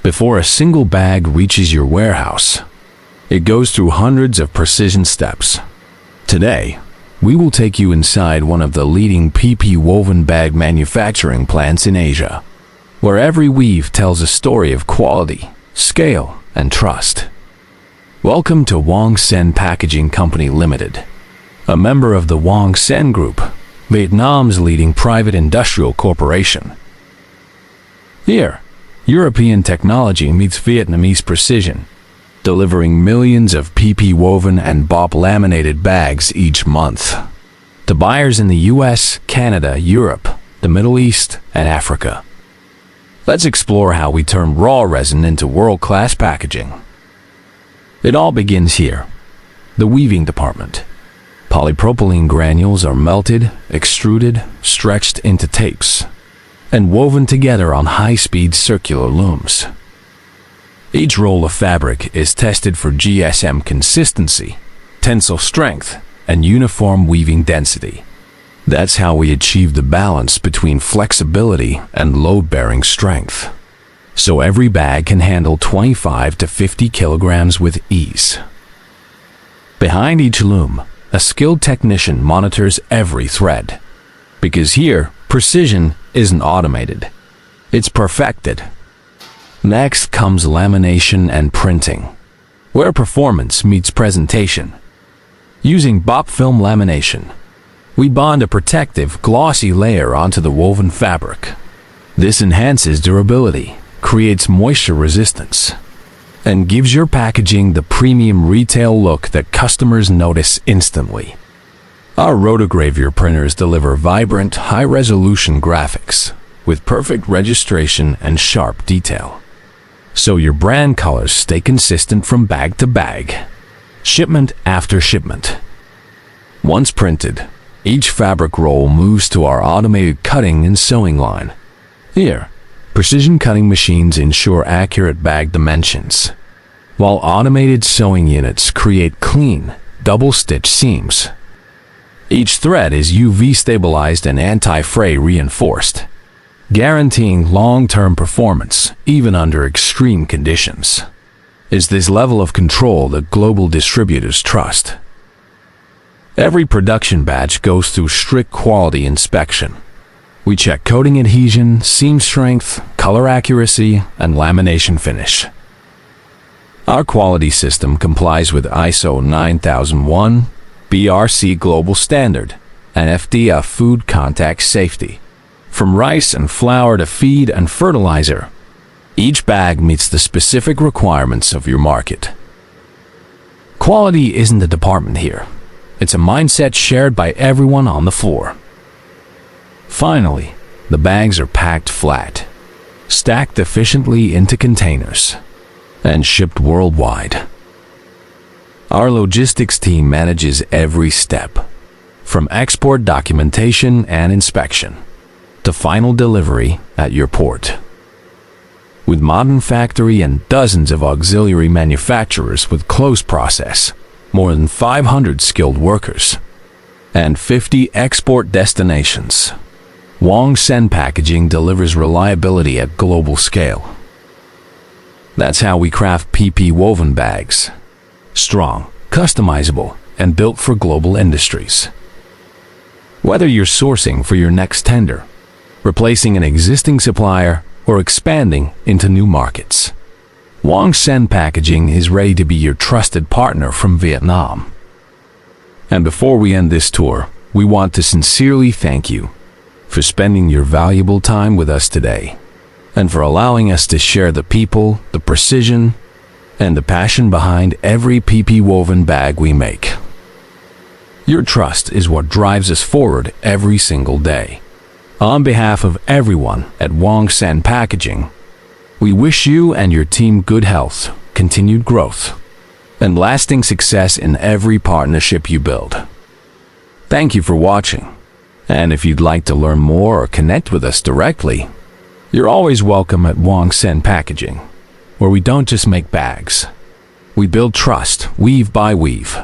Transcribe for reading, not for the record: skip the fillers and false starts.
Before a single bag reaches your warehouse, it goes through hundreds of precision steps. Today, we will take you inside one of the leading PP woven bag manufacturing plants in Asia, where every weave tells a story of quality, scale, and trust. Welcome to Huong Packaging Company Limited, a member of the Huong Group, Vietnam's leading private industrial corporation. Here, European technology meets Vietnamese precision, delivering millions of PP woven and BOPP laminated bags each month to buyers in the US, Canada, Europe, the Middle East, and Africa. Let's explore how we turn raw resin into world-class packaging. It all begins here, the weaving department. Polypropylene granules are melted, extruded, stretched into tapes, and woven together on high-speed circular looms. Each roll of fabric is tested for GSM consistency, tensile strength, and uniform weaving density. That's how we achieve the balance between flexibility and load-bearing strength, so every bag can handle 25 to 50 kilograms with ease. Behind each loom, a skilled technician monitors every thread, because here, precision isn't automated, it's perfected. Next comes lamination and printing, where performance meets presentation. Using BOPP film lamination, we bond a protective, glossy layer onto the woven fabric. This enhances durability, creates moisture resistance, and gives your packaging the premium retail look that customers notice instantly. Our rotogravure printers deliver vibrant, high-resolution graphics with perfect registration and sharp detail, so your brand colors stay consistent from bag to bag, shipment after shipment. Once printed, each fabric roll moves to our automated cutting and sewing line. Here, precision cutting machines ensure accurate bag dimensions, while automated sewing units create clean, double-stitch seams. Each thread is UV stabilized and anti-fray reinforced, guaranteeing long-term performance even under extreme conditions. It's this level of control that global distributors trust. Every production batch goes through strict quality inspection. We check coating adhesion, seam strength, color accuracy, and lamination finish. Our quality system complies with ISO 9001, BRC Global Standard, and FDA Food Contact Safety. From rice and flour to feed and fertilizer, each bag meets the specific requirements of your market. Quality isn't a department here. It's a mindset shared by everyone on the floor. Finally, the bags are packed flat, stacked efficiently into containers, and shipped worldwide. Our logistics team manages every step, from export documentation and inspection to final delivery at your port. With modern factory and dozens of auxiliary manufacturers with close process, more than 500 skilled workers, and 50 export destinations, Huong Packaging delivers reliability at global scale. That's how we craft PP woven bags. Strong, customizable, and built for global industries. Whether you're sourcing for your next tender, replacing an existing supplier, or expanding into new markets, Huong Packaging is ready to be your trusted partner from Vietnam. And before we end this tour, we want to sincerely thank you for spending your valuable time with us today, and for allowing us to share the people, the precision, and the passion behind every PP woven bag we make. Your trust is what drives us forward every single day. On behalf of everyone at Huong Packaging, we wish you and your team good health, continued growth, and lasting success in every partnership you build. Thank you for watching. And if you'd like to learn more or connect with us directly, you're always welcome at Huong Packaging, where we don't just make bags. We build trust, weave by weave.